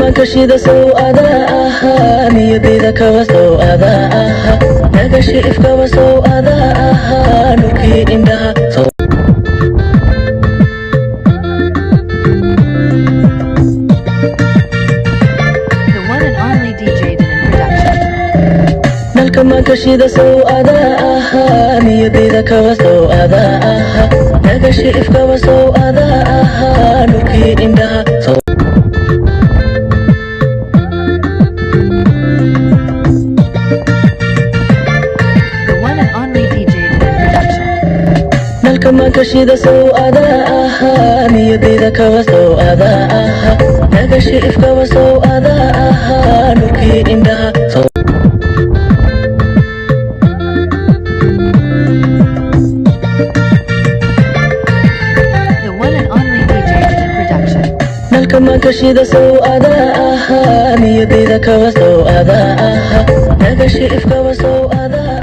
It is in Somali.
makashida sow adaa ahaa niyadayda kawa sow adaa ahaa nagashi ifkawa sow adaa ahaa nurkii indhaha nalka makashida sow adaa ahaa niyadayda kawa sow adaa ahaa nagashi ifkawa sow adaa ahaa nurkii indhaha nalka makashida sow adaa ahaa niyadayda kawa sow adaa ahaa nagashi ifkawa sow adaa ahaa nurkii indhaha nalka makashida sow adaa ahaa niyadayda kawa sow adaa ahaa nagashi ifkawa sow adaa